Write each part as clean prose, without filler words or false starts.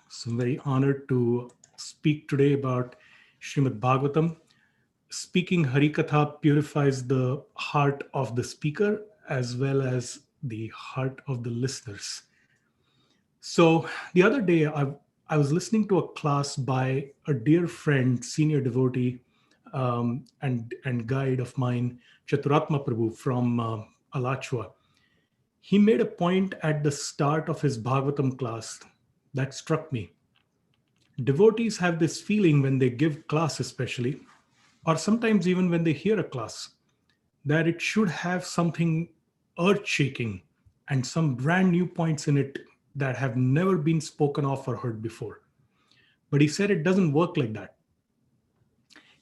So I'm very honored to speak today about Srimad Bhagavatam. Speaking Harikatha purifies the heart of the speaker as well as the heart of the listeners. So the other day, I was listening to a class by a dear friend, senior devotee, and guide of mine, Chaturatma Prabhu from Alachua. He made a point at the start of his Bhagavatam class that struck me. Devotees have this feeling when they give class, especially, or sometimes even when they hear a class, that it should have something earth shaking and some brand new points in it that have never been spoken of or heard before. But he said it doesn't work like that.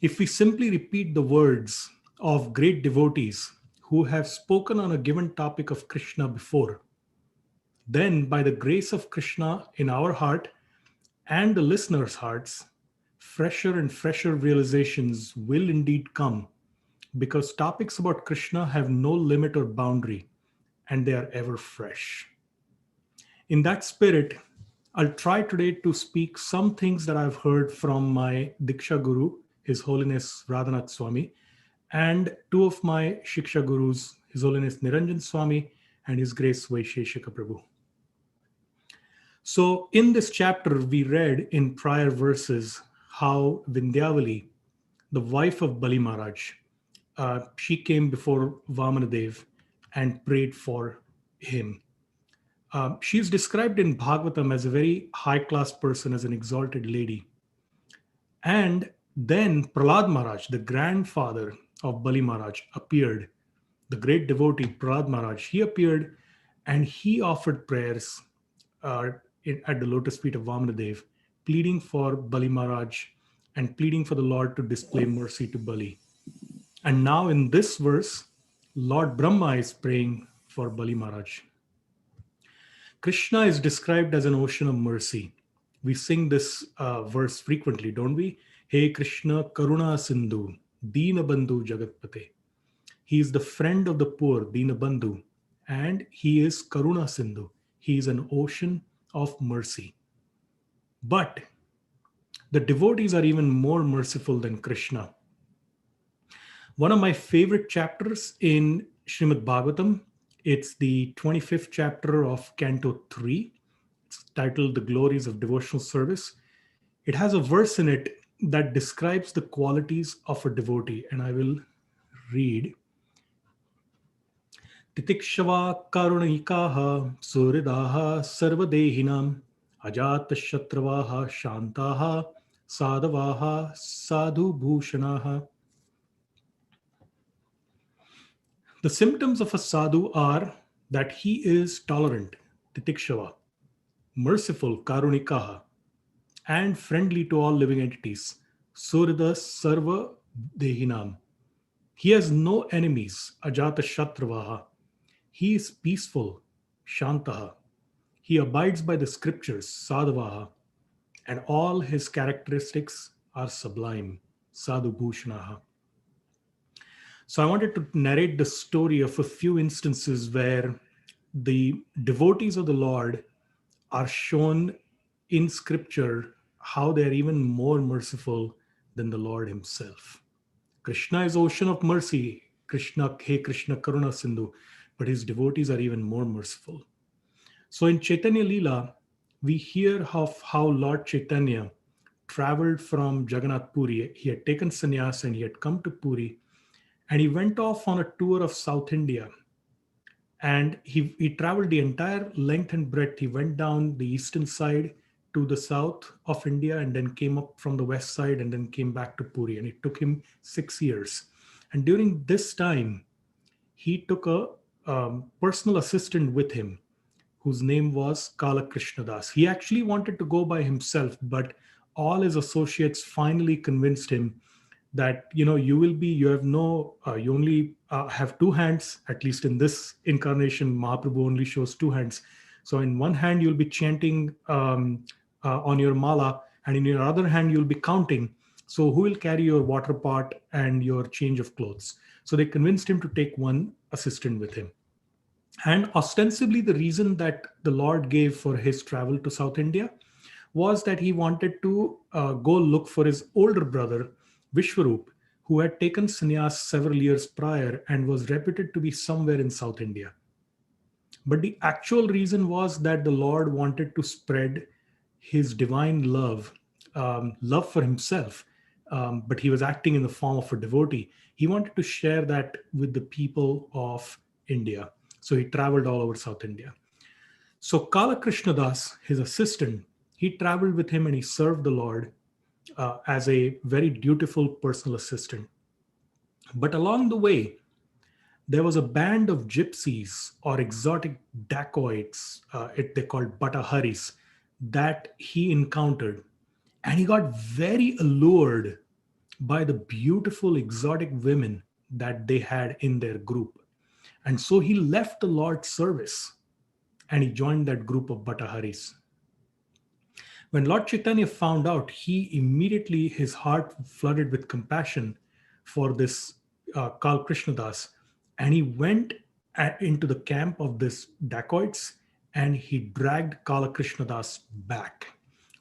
If we simply repeat the words of great devotees who have spoken on a given topic of Krishna before, then by the grace of Krishna in our heart and the listeners' hearts, fresher and fresher realizations will indeed come because topics about Krishna have no limit or boundary and they are ever fresh. In that spirit, I'll try today to speak some things that I've heard from my Diksha Guru, His Holiness Radhanath Swami, and two of my Shiksha Gurus, His Holiness Niranjan Swami and His Grace Vaisheshika Prabhu. So, in this chapter, we read in prior verses how Vindhyavali, the wife of Bali Maharaj, she came before Vamanadev and prayed for him. She is described in Bhagavatam as a very high class person, as an exalted lady. And then Prahlad Maharaj, the grandfather of Bali Maharaj, appeared. The great devotee Prahlad Maharaj, he appeared and he offered prayers at the lotus feet of Vamanadev, pleading for Bali Maharaj and pleading for the Lord to display mercy to Bali. And now in this verse, Lord Brahma is praying for Bali Maharaj. Krishna is described as an ocean of mercy. We sing this verse frequently, don't we? Hey Krishna Karuna Sindhu, Dina Bandhu Jagatpate. He is the friend of the poor, Dina Bandhu, and he is Karuna Sindhu. He is an ocean of mercy. But the devotees are even more merciful than Krishna. One of my favorite chapters in Srimad Bhagavatam, it's the 25th chapter of Canto 3. It's titled The Glories of Devotional Service. It has a verse in it that describes the qualities of a devotee, and I will read. Titikshava karunikaha suridaha sarvadehinam ajata shatravaha shantaha sadavaha sadhu bhushanaha. The symptoms of a sadhu are that he is tolerant, titikshava, merciful, karunikaha, and friendly to all living entities, surida sarva dehinam. He has no enemies, ajata shatravaha. He is peaceful, shantaha. He abides by the scriptures, sadhavaha, and all his characteristics are sublime, sadhu bhushanaha. So I wanted to narrate the story of a few instances where the devotees of the Lord are shown in scripture how they're even more merciful than the Lord himself. Krishna is ocean of mercy. Krishna, Hey Krishna Karuna Sindhu, but his devotees are even more merciful. So in Chaitanya Leela, we hear of how Lord Chaitanya traveled from Jagannath Puri. He had taken sannyas and he had come to Puri, and he went off on a tour of South India. And he traveled the entire length and breadth. He went down the eastern side to the south of India and then came up from the west side and then came back to Puri. And it took him 6 years. And during this time, he took a personal assistant with him whose name was Kala Krishnadas. He actually wanted to go by himself, but all his associates finally convinced him that you only have two hands. At least in this incarnation, Mahaprabhu only shows two hands. So in one hand you'll be chanting on your mala, and in your other hand you'll be counting. So who will carry your water pot and your change of clothes? So they convinced him to take one assistant with him. And ostensibly the reason that the Lord gave for his travel to South India was that he wanted to go look for his older brother, Vishwarup, who had taken sannyas several years prior and was reputed to be somewhere in South India. But the actual reason was that the Lord wanted to spread his divine love, love for himself, but he was acting in the form of a devotee. He wanted to share that with the people of India. So he traveled all over South India. So Kala Krishna Das, his assistant, he traveled with him and he served the Lord as a very dutiful personal assistant. But along the way, there was a band of gypsies or exotic dacoits, they called Bataharis, that he encountered. And he got very allured by the beautiful exotic women that they had in their group. And so he left the Lord's service and he joined that group of Bataharis. When Lord Chaitanya found out, he immediately, his heart flooded with compassion for this Kal Krishnadas, and he went into the camp of this dacoits and he dragged Kala Krishnadas back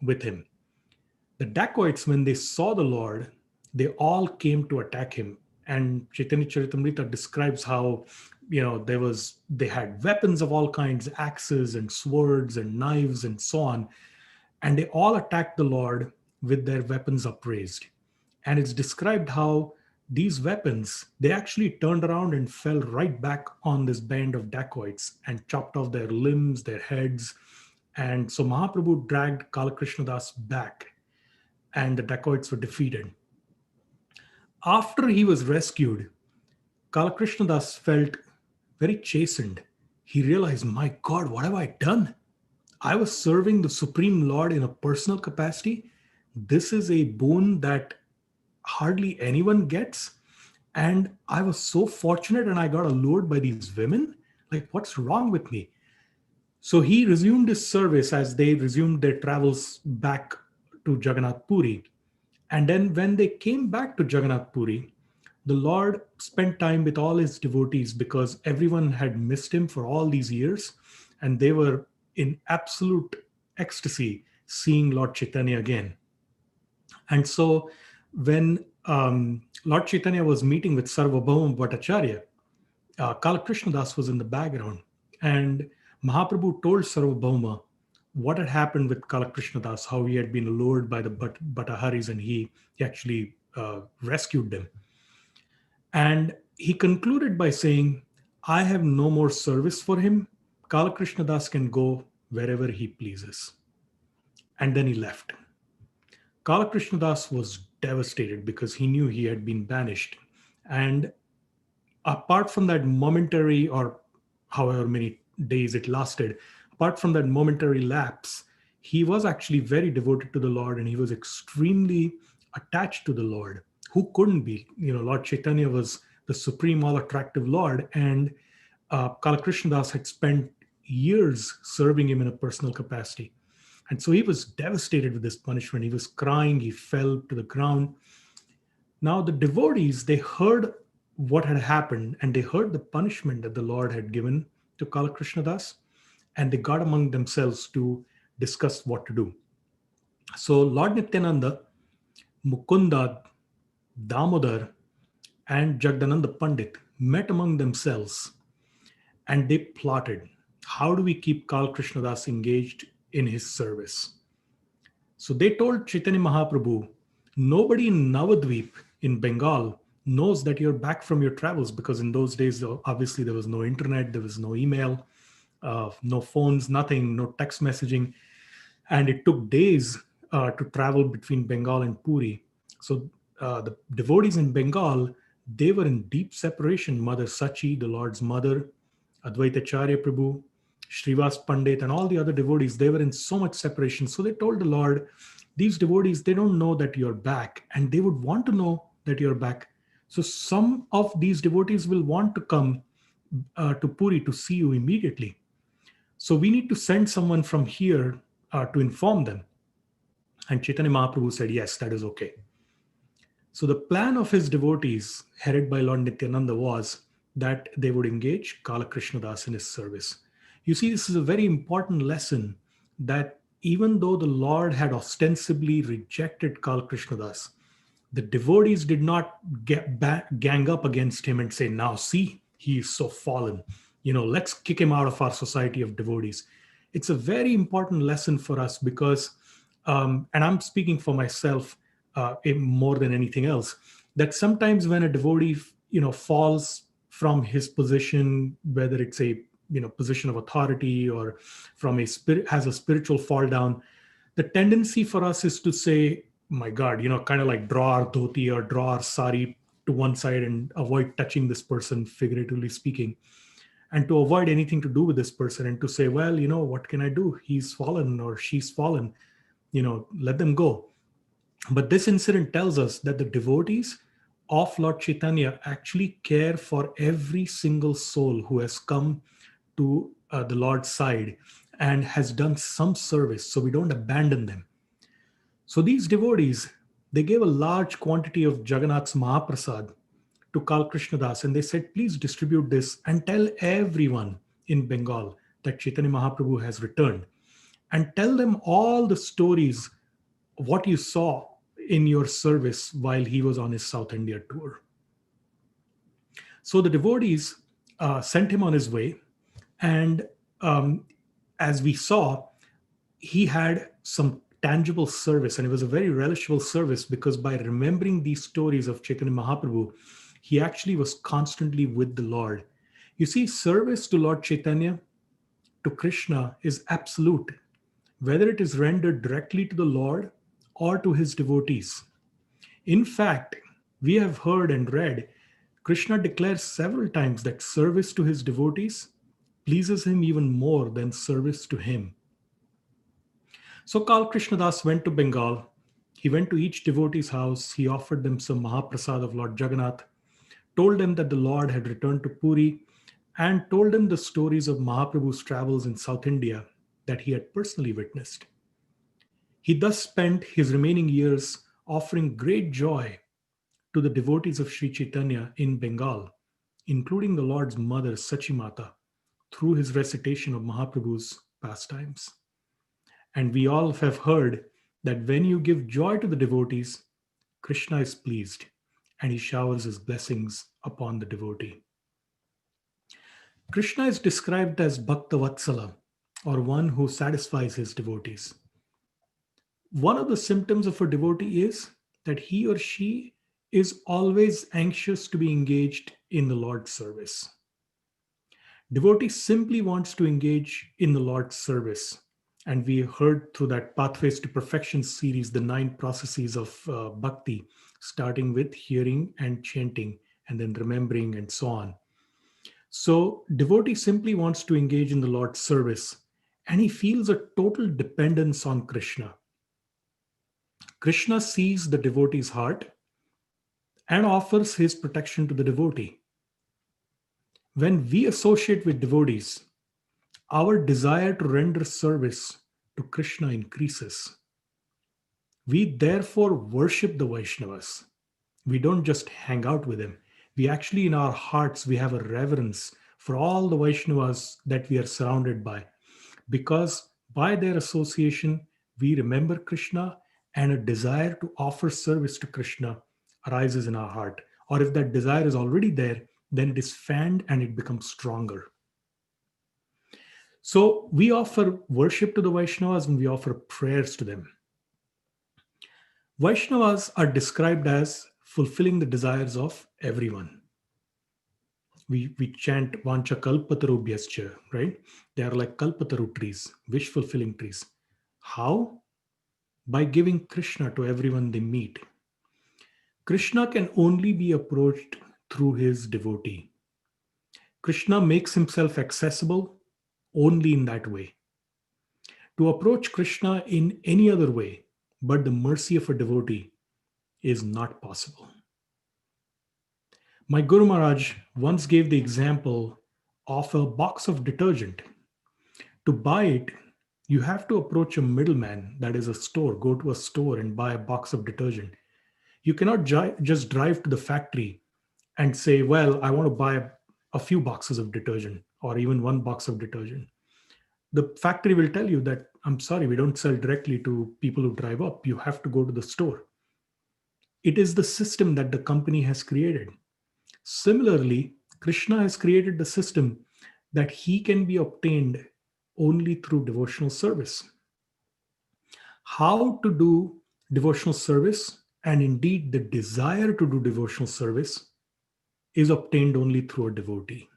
with him. The dacoits, when they saw the Lord, they all came to attack him. And Chaitanya Charitamrita describes how, they had weapons of all kinds, axes and swords and knives and so on. And they all attacked the Lord with their weapons upraised. And it's described how these weapons, they actually turned around and fell right back on this band of dacoits and chopped off their limbs, their heads. And so Mahaprabhu dragged Kalakrishna Das back and the dacoits were defeated. After he was rescued, Kalakrishna Das felt very chastened. He realized, my God, what have I done? I was serving the Supreme Lord in a personal capacity. This is a boon that hardly anyone gets. And I was so fortunate and I got allured by these women. Like, what's wrong with me? So he resumed his service as they resumed their travels back to Jagannath Puri. And then when they came back to Jagannath Puri, the Lord spent time with all his devotees because everyone had missed him for all these years. And they were in absolute ecstasy seeing Lord Chaitanya again. And so when Lord Chaitanya was meeting with Sarvabhauma Bhattacharya, Kalakrishna Das was in the background. And Mahaprabhu told Sarvabhauma what had happened with Kalakrishna Das, how he had been lured by the Bhattaharis and he actually rescued them. And he concluded by saying, I have no more service for him. Kalakrishna Das can go wherever he pleases. And then he left. Kalakrishna Das was devastated because he knew he had been banished. And apart from that momentary, or however many days it lasted, apart from that momentary lapse, he was actually very devoted to the Lord and he was extremely attached to the Lord. Who couldn't be? Lord Chaitanya was the supreme, all-attractive Lord, and Kalakrishna Das had spent years serving him in a personal capacity. And so he was devastated with this punishment. He was crying, he fell to the ground. Now the devotees, they heard what had happened and they heard the punishment that the Lord had given to Kalakrishna Das, and they got among themselves to discuss what to do. So Lord Nityananda, Mukunda, Damodar, and Jagdananda Pandit met among themselves and they plotted, how do we keep Kalakrishna Das engaged in his service? So they told Chaitanya Mahaprabhu, nobody in Navadvip in Bengal knows that you're back from your travels, because in those days, obviously there was no internet, there was no email, no phones, nothing, no text messaging. And it took days to travel between Bengal and Puri. So the devotees in Bengal, they were in deep separation. Mother Sachi, the Lord's mother, Advaitacharya Prabhu, Srivas Pandit, and all the other devotees, they were in so much separation. So they told the Lord, these devotees, they don't know that you're back, and they would want to know that you're back. So some of these devotees will want to come to Puri to see you immediately. So we need to send someone from here to inform them. And Chaitanya Mahaprabhu said, yes, that is okay. So the plan of his devotees, headed by Lord Nityananda, was that they would engage Kalakrishna Das in his service. You see, this is a very important lesson, that even though the Lord had ostensibly rejected Kal Krishnadas, the devotees did not gang up against him and say, now see, he is so fallen. Let's kick him out of our society of devotees. It's a very important lesson for us because, and I'm speaking for myself more than anything else, that sometimes when a devotee, falls from his position, whether it's a, position of authority or from a spirit, has a spiritual fall down, the tendency for us is to say, my God, kind of like draw our dhoti or draw our sari to one side and avoid touching this person, figuratively speaking, and to avoid anything to do with this person and to say, well, what can I do? He's fallen or she's fallen, let them go. But this incident tells us that the devotees of Lord Chaitanya actually care for every single soul who has come to the Lord's side and has done some service. So we don't abandon them. So these devotees, they gave a large quantity of Jagannath's Mahaprasad to Kal Krishnadas and they said, please distribute this and tell everyone in Bengal that Chaitanya Mahaprabhu has returned, and tell them all the stories of what you saw in your service while he was on his South India tour. So the devotees sent him on his way, and as we saw, he had some tangible service, and it was a very relishable service because by remembering these stories of Chaitanya Mahaprabhu, he actually was constantly with the Lord. You see, service to Lord Chaitanya, to Krishna, is absolute, whether it is rendered directly to the Lord or to his devotees. In fact, we have heard and read Krishna declares several times that service to his devotees pleases him even more than service to him. So Kal Krishnadas went to Bengal. He went to each devotee's house. He offered them some Mahaprasad of Lord Jagannath, told them that the Lord had returned to Puri, and told them the stories of Mahaprabhu's travels in South India that he had personally witnessed. He thus spent his remaining years offering great joy to the devotees of Sri Chaitanya in Bengal, including the Lord's mother Sachimata, through his recitation of Mahaprabhu's pastimes. And we all have heard that when you give joy to the devotees, Krishna is pleased and he showers his blessings upon the devotee. Krishna is described as Bhakta Vatsala, or one who satisfies his devotees. One of the symptoms of a devotee is that he or she is always anxious to be engaged in the Lord's service. Devotee simply wants to engage in the Lord's service. And we heard through that Pathways to Perfection series, the 9 processes of Bhakti, starting with hearing and chanting, and then remembering and so on. So devotee simply wants to engage in the Lord's service, and he feels a total dependence on Krishna. Krishna sees the devotee's heart and offers his protection to the devotee. When we associate with devotees, our desire to render service to Krishna increases. We therefore worship the Vaishnavas. We don't just hang out with them. We actually, in our hearts, we have a reverence for all the Vaishnavas that we are surrounded by, because by their association, we remember Krishna, and a desire to offer service to Krishna arises in our heart. Or if that desire is already there, then it is fanned and it becomes stronger. So we offer worship to the Vaishnavas and we offer prayers to them. Vaishnavas are described as fulfilling the desires of everyone. We chant Vancha Kalpatarubhyascha, right? They are like Kalpataru trees, wish fulfilling trees. How? By giving Krishna to everyone they meet. Krishna can only be approached through his devotee. Krishna makes himself accessible only in that way. To approach Krishna in any other way but the mercy of a devotee is not possible. My Guru Maharaj once gave the example of a box of detergent. To buy it, you have to approach a middleman, that is a store, go to a store and buy a box of detergent. You cannot just drive to the factory and say, well, I want to buy a few boxes of detergent or even one box of detergent. The factory will tell you that I'm sorry, we don't sell directly to people who drive up. You have to go to the store. It is the system that the company has created. Similarly, Krishna has created the system that he can be obtained only through devotional service. How to do devotional service, and indeed the desire to do devotional service, is obtained only through a devotee.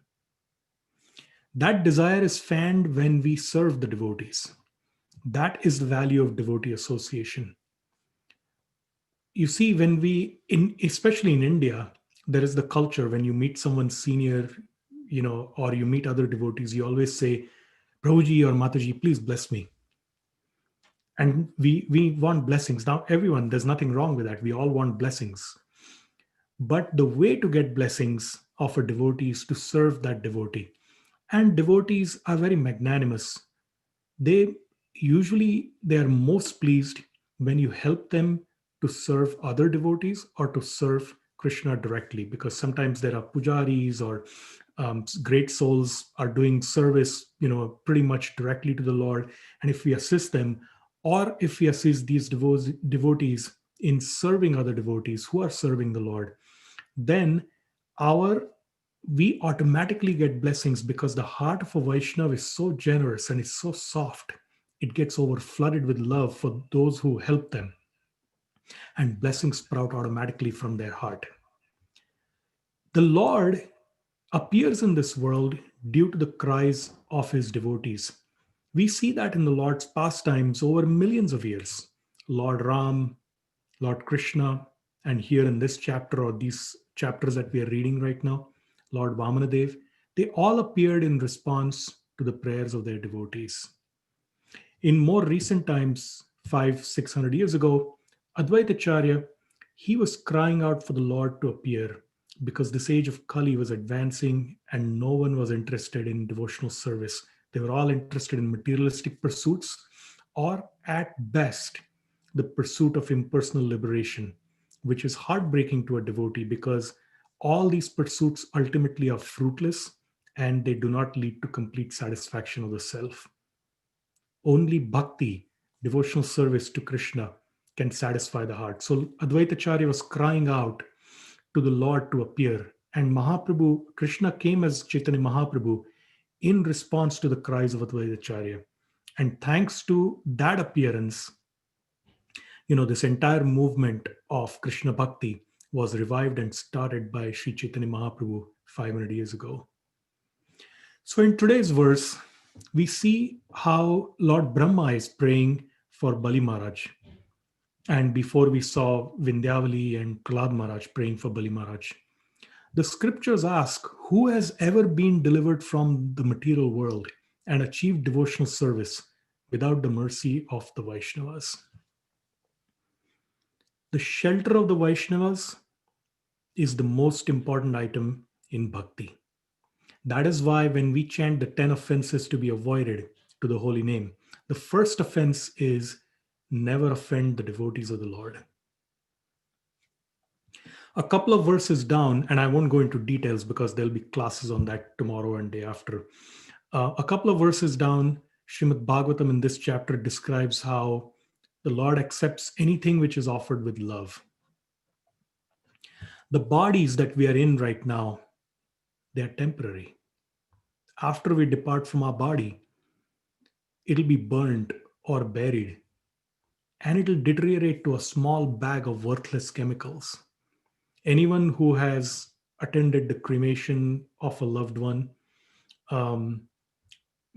That desire is fanned when we serve the devotees. That is the value of devotee association. You see, when especially in India, there is the culture when you meet someone senior, or you meet other devotees, you always say, Prabhuji or Mataji, please bless me. And we want blessings. Now, everyone, there's nothing wrong with that. We all want blessings. But the way to get blessings of a devotee is to serve that devotee. And devotees are very magnanimous. They are most pleased when you help them to serve other devotees or to serve Krishna directly, because sometimes there are pujaris or great souls are doing service, pretty much directly to the Lord. And if we assist them, or if we assist these devotees in serving other devotees who are serving the Lord, then we automatically get blessings, because the heart of a Vaishnava is so generous and it's so soft. It gets over flooded with love for those who help them, and blessings sprout automatically from their heart. The Lord appears in this world due to the cries of his devotees. We see that in the Lord's pastimes over millions of years. Lord Ram, Lord Krishna, and here in this chapter, or these chapters that we are reading right now, Lord Vamanadev, they all appeared in response to the prayers of their devotees. In more recent times, 500-600 years ago, Advaitacharya, he was crying out for the Lord to appear, because this age of Kali was advancing and no one was interested in devotional service. They were all interested in materialistic pursuits, or at best, the pursuit of impersonal liberation, which is heartbreaking to a devotee, because all these pursuits ultimately are fruitless and they do not lead to complete satisfaction of the self. Only bhakti, devotional service to Krishna, can satisfy the heart. So Advaitacharya was crying out to the Lord to appear, and Mahaprabhu, Krishna came as Chaitanya Mahaprabhu in response to the cries of Advaitacharya. And thanks to that appearance, this entire movement of Krishna Bhakti was revived and started by Sri Chaitanya Mahaprabhu 500 years ago. So in today's verse, we see how Lord Brahma is praying for Bali Maharaj. And before we saw Vindhyavali and Prahlad Maharaj praying for Bali Maharaj. The scriptures ask, who has ever been delivered from the material world and achieved devotional service without the mercy of the Vaishnavas? The shelter of the Vaishnavas is the most important item in bhakti. That is why when we chant the 10 offenses to be avoided to the holy name, the first offense is never offend the devotees of the Lord. A couple of verses down, and I won't go into details because there'll be classes on that tomorrow and day after. A couple of verses down, Srimad Bhagavatam in this chapter describes how the Lord accepts anything which is offered with love. The bodies that we are in right now, they are temporary. After we depart from our body, it'll be burned or buried, and it'll deteriorate to a small bag of worthless chemicals. Anyone who has attended the cremation of a loved one,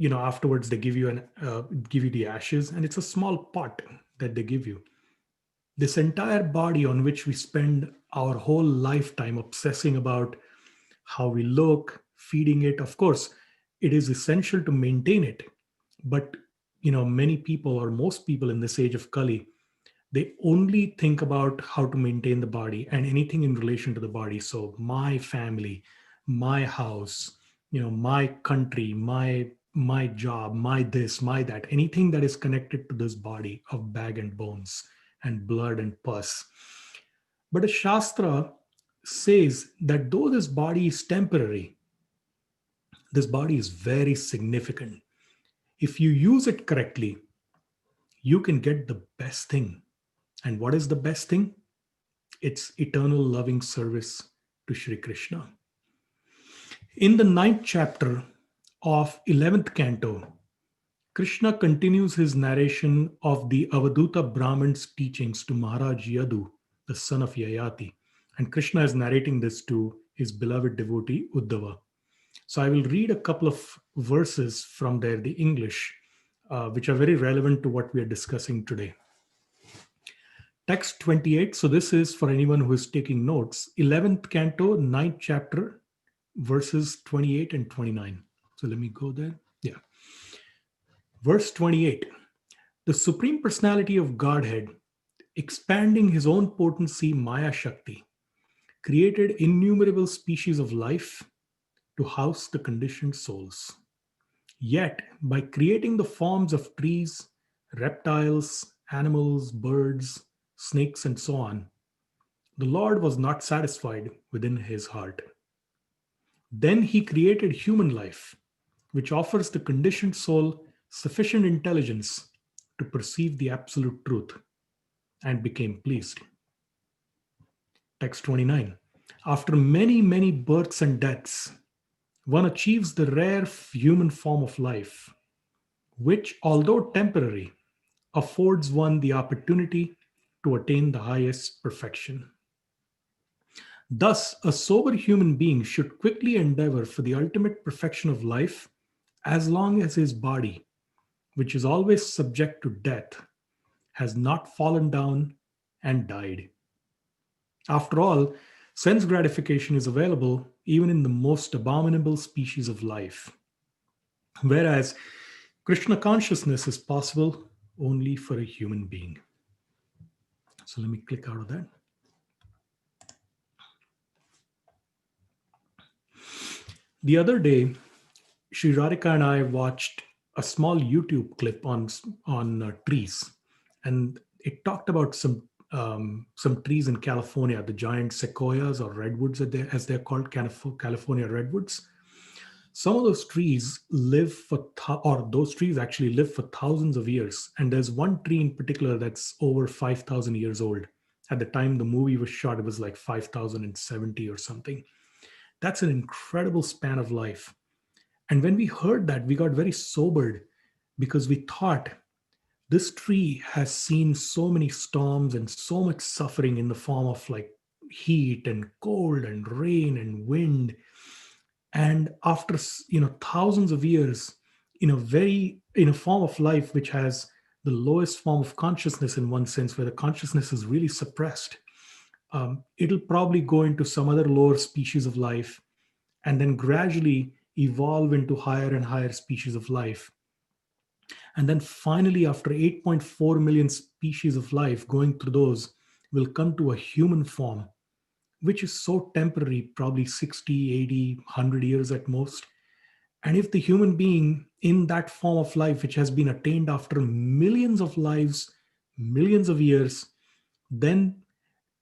afterwards they give you the ashes, and it's a small pot that they give you. This entire body on which we spend our whole lifetime obsessing about how we look, feeding it. Of course, it is essential to maintain it. But, many people, or most people in this age of Kali, they only think about how to maintain the body and anything in relation to the body. So my family, my house, my country, my job, my this, my that, anything that is connected to this body of bag and bones and blood and pus. But a Shastra says that though this body is temporary, this body is very significant. If you use it correctly, you can get the best thing. And what is the best thing? It's eternal loving service to Sri Krishna. In the ninth chapter of 11th canto, Krishna continues his narration of the Avaduta Brahman's teachings to Maharaj Yadu, the son of Yayati. And Krishna is narrating this to his beloved devotee Uddhava. So I will read a couple of verses from there, the English, which are very relevant to what we are discussing today. Text 28. So this is for anyone who is taking notes. 11th canto, 9th chapter, verses 28 and 29. So let me go there. Yeah. Verse 28. The Supreme Personality of Godhead, expanding his own potency, Maya Shakti, created innumerable species of life to house the conditioned souls. Yet, by creating the forms of trees, reptiles, animals, birds, snakes, and so on, the Lord was not satisfied within his heart. Then he created human life, which offers the conditioned soul sufficient intelligence to perceive the absolute truth, and became pleased. Text 29. After many, many births and deaths, one achieves the rare human form of life, which, although temporary, affords one the opportunity to attain the highest perfection. Thus, a sober human being should quickly endeavor for the ultimate perfection of life as long as his body, which is always subject to death, has not fallen down and died. After all, sense gratification is available even in the most abominable species of life, whereas Krishna consciousness is possible only for a human being. So let me click out of that. The other day, Sri Radhika and I watched a small YouTube clip on trees, and it talked about some trees in California, the giant sequoias or redwoods, as they're called, California redwoods. Some of those trees those trees actually live for thousands of years. And there's one tree in particular that's over 5,000 years old. At the time the movie was shot, it was like 5,070 or something. That's an incredible span of life. And when we heard that, we got very sobered because we thought this tree has seen so many storms and so much suffering in the form of like heat and cold and rain and wind. And after thousands of years, in a form of life which has the lowest form of consciousness in one sense, where the consciousness is really suppressed, it'll probably go into some other lower species of life and then gradually evolve into higher and higher species of life. And then finally, after 8.4 million species of life going through those, will come to a human form, which is so temporary, probably 60, 80, 100 years at most. And if the human being in that form of life, which has been attained after millions of lives, millions of years, then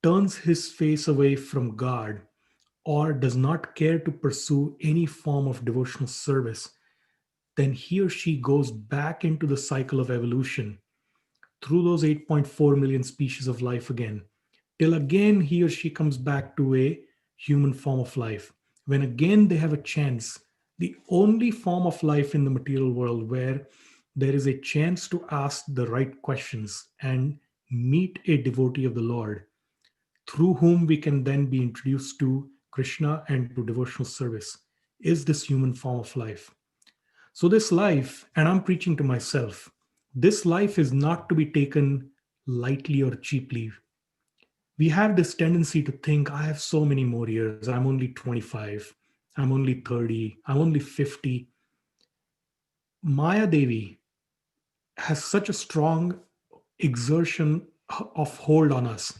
turns his face away from God or does not care to pursue any form of devotional service, then he or she goes back into the cycle of evolution through those 8.4 million species of life again, till again he or she comes back to a human form of life. When again they have a chance, the only form of life in the material world where there is a chance to ask the right questions and meet a devotee of the Lord, through whom we can then be introduced to Krishna and to devotional service, is this human form of life. So this life, and I'm preaching to myself, this life is not to be taken lightly or cheaply. We have this tendency to think, I have so many more years. I'm only 25. I'm only 30. I'm only 50. Maya Devi has such a strong exertion of hold on us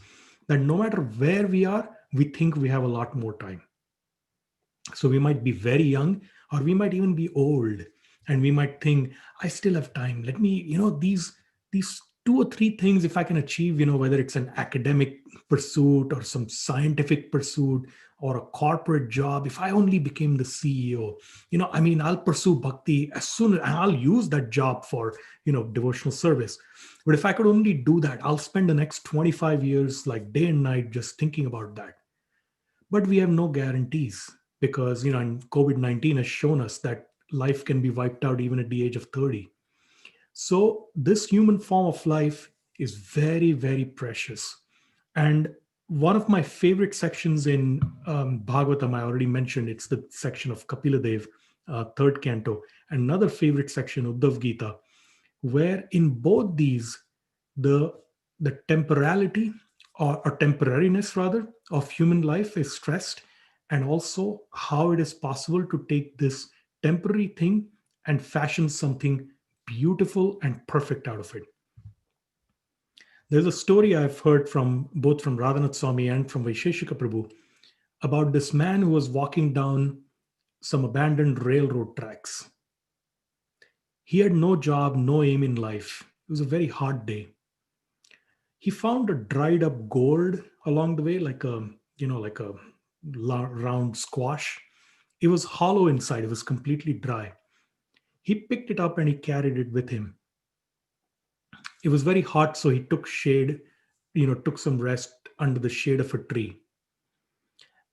that no matter where we are, we think we have a lot more time. So we might be very young, or we might even be old, and we might think, I still have time. Let me, these two or three things, if I can achieve, whether it's an academic pursuit or some scientific pursuit or a corporate job, if I only became the CEO, I'll pursue bhakti as soon as, and I'll use that job for, devotional service. But if I could only do that, I'll spend the next 25 years like day and night just thinking about that. But we have no guarantees because, and COVID-19 has shown us that life can be wiped out even at the age of 30. So this human form of life is very, very precious. And one of my favorite sections in Bhagavatam, I already mentioned, it's the section of Kapila Dev, third canto. Another favorite section, Uddhav Gita, where in both these, the temporality or temporariness rather of human life is stressed, and also how it is possible to take this temporary thing and fashion something beautiful and perfect out of it. There's a story I've heard from both from Radhanath Swami and from Vaisheshika Prabhu about this man who was walking down some abandoned railroad tracks. He had no job, no aim in life. It was a very hard day. He found a dried up gourd along the way, like a round squash. It was hollow inside, it was completely dry. He picked it up and he carried it with him. It was very hot, so he took shade, took some rest under the shade of a tree.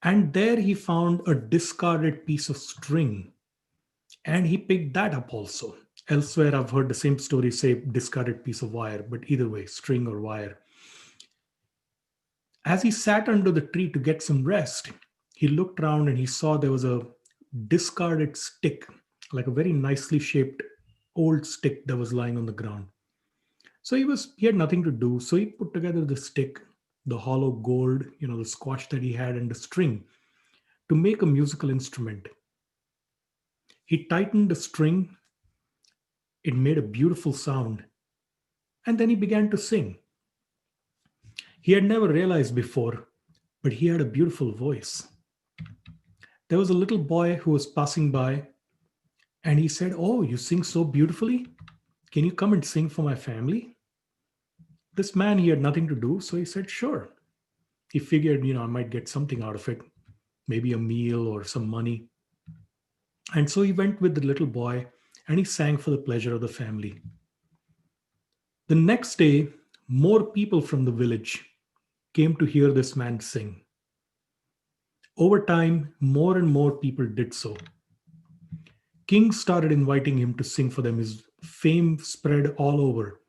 And there he found a discarded piece of string, and he picked that up also. Elsewhere, I've heard the same story say discarded piece of wire, but either way, string or wire. As he sat under the tree to get some rest, he looked around and he saw there was a discarded stick, like a very nicely shaped old stick that was lying on the ground. So he had nothing to do. So he put together the stick, the hollow gourd, the squash that he had, and the string to make a musical instrument. He tightened the string. It made a beautiful sound. And then he began to sing. He had never realized before, but he had a beautiful voice. There was a little boy who was passing by, and he said, "Oh, you sing so beautifully. Can you come and sing for my family?" This man, he had nothing to do, so he said, "Sure." He figured, I might get something out of it, maybe a meal or some money. And so he went with the little boy and he sang for the pleasure of the family. The next day, more people from the village came to hear this man sing. Over time, more and more people did so. Kings started inviting him to sing for them. His fame spread all over.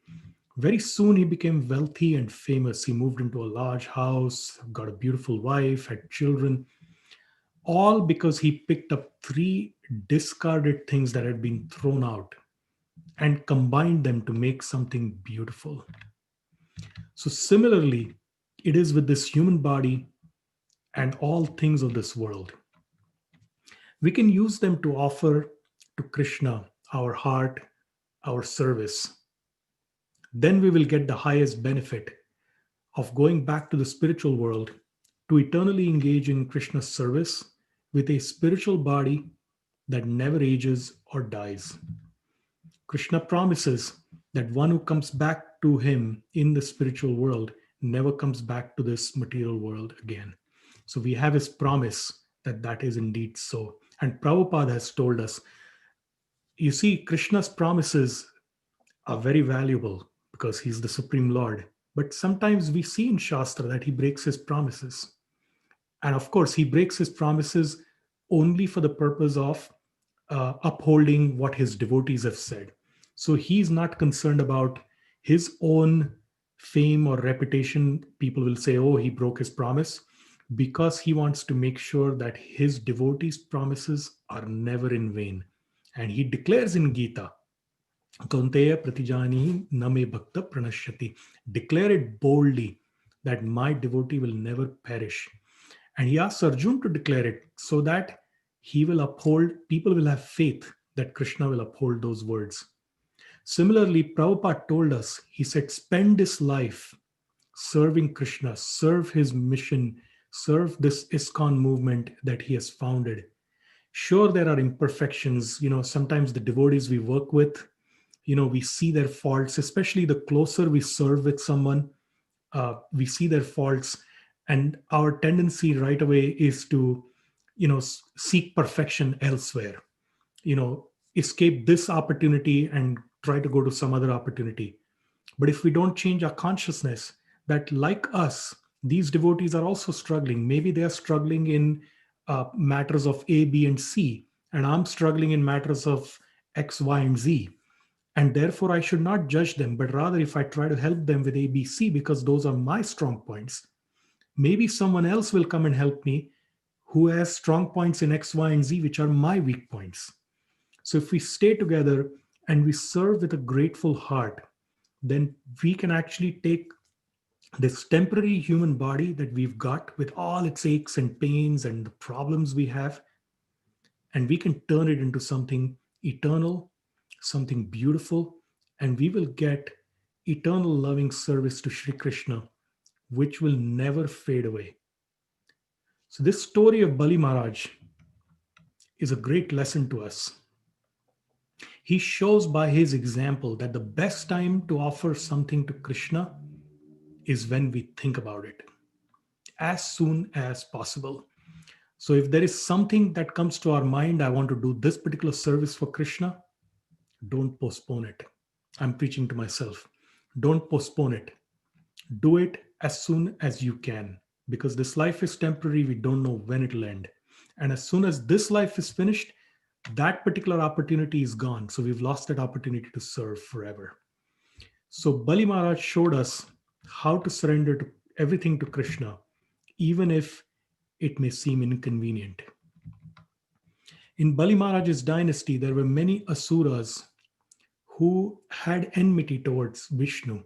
Very soon, he became wealthy and famous. He moved into a large house, got a beautiful wife, had children, all because he picked up 3 discarded things that had been thrown out and combined them to make something beautiful. So, similarly, it is with this human body and all things of this world. We can use them to offer to Krishna our heart, our service. Then we will get the highest benefit of going back to the spiritual world to eternally engage in Krishna's service with a spiritual body that never ages or dies. Krishna promises that one who comes back to him in the spiritual world never comes back to this material world again. So we have his promise that that is indeed so. And Prabhupada has told us, you see, Krishna's promises are very valuable because he's the Supreme Lord. But sometimes we see in Shastra that he breaks his promises. And of course, he breaks his promises only for the purpose of upholding what his devotees have said. So he's not concerned about his own fame or reputation. People will say, oh, he broke his promise, because he wants to make sure that his devotees' promises are never in vain. And he declares in Gita, Kaunteya pratijani name bhakta pranashyati. Declare it boldly that my devotee will never perish. And he asks Arjun to declare it so that he will uphold, people will have faith that Krishna will uphold those words. Similarly, Prabhupada told us, he said, spend this life serving Krishna, serve his mission, serve this ISKCON movement that he has founded. Sure, there are imperfections. Sometimes the devotees we work with, we see their faults, especially the closer we serve with someone, we see their faults. And our tendency right away is to, seek perfection elsewhere, escape this opportunity and try to go to some other opportunity. But if we don't change our consciousness, that like us, these devotees are also struggling. Maybe they are struggling in matters of A, B, and C, and I'm struggling in matters of X, Y, and Z. And therefore, I should not judge them, but rather if I try to help them with A, B, C, because those are my strong points, maybe someone else will come and help me who has strong points in X, Y, and Z, which are my weak points. So if we stay together and we serve with a grateful heart, then we can actually take this temporary human body that we've got with all its aches and pains and the problems we have, and we can turn it into something eternal, something beautiful, and we will get eternal loving service to Sri Krishna, which will never fade away. So, this story of Bali Maharaj is a great lesson to us. He shows by his example that the best time to offer something to Krishna is when we think about it as soon as possible. So, if there is something that comes to our mind, I want to do this particular service for Krishna, don't postpone it. I'm preaching to myself. Don't postpone it. Do it as soon as you can, because this life is temporary. We don't know when it'll end. And as soon as this life is finished, that particular opportunity is gone. So we've lost that opportunity to serve forever. So Bali Maharaj showed us how to surrender to everything to Krishna, even if it may seem inconvenient. In Bali Maharaj's dynasty, there were many asuras who had enmity towards Vishnu,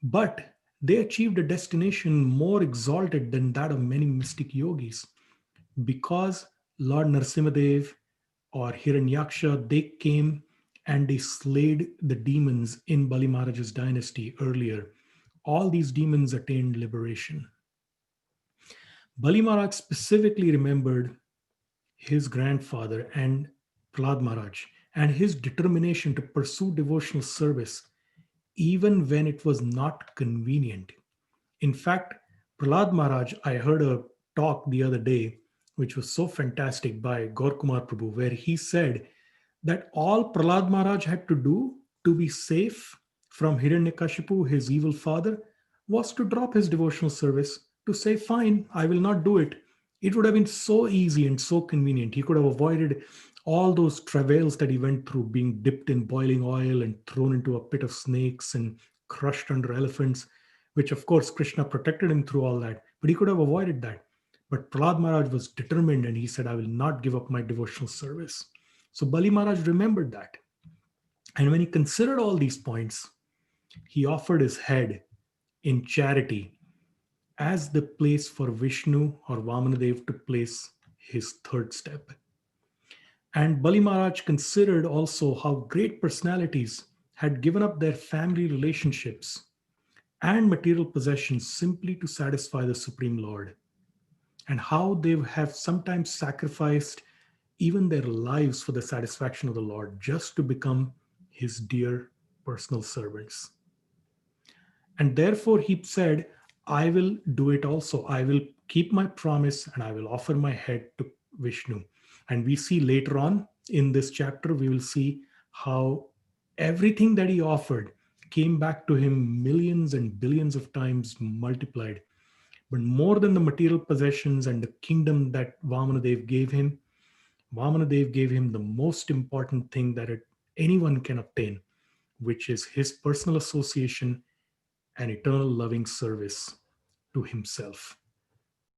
but they achieved a destination more exalted than that of many mystic yogis because Lord Narsimhadev or Hiranyaksha, they came and they slayed the demons in Bali Maharaj's dynasty earlier. All these demons attained liberation. Bali Maharaj specifically remembered his grandfather and Prahlad Maharaj and his determination to pursue devotional service even when it was not convenient. In fact, Prahlad Maharaj, I heard a talk the other day, which was so fantastic by Gaurakumar Prabhu, where he said that all Prahlad Maharaj had to do to be safe from Hiranyakashipu, his evil father, was to drop his devotional service, to say, fine, I will not do it. It would have been so easy and so convenient. He could have avoided all those travails that he went through, being dipped in boiling oil and thrown into a pit of snakes and crushed under elephants, which of course Krishna protected him through all that. But he could have avoided that. But Prahlad Maharaj was determined and he said, I will not give up my devotional service. So Bali Maharaj remembered that. And when he considered all these points, he offered his head in charity as the place for Vishnu or Vamanadev to place his third step. And Bali Maharaj considered also how great personalities had given up their family relationships and material possessions simply to satisfy the Supreme Lord, and how they have sometimes sacrificed even their lives for the satisfaction of the Lord just to become his dear personal servants. And therefore he said, I will do it also. I will keep my promise and I will offer my head to Vishnu. And we see later on in this chapter, we will see how everything that he offered came back to him millions and billions of times multiplied. But more than the material possessions and the kingdom that Vamanadev gave him, Vamanadev gave him the most important thing that anyone can obtain, which is his personal association and eternal loving service to himself.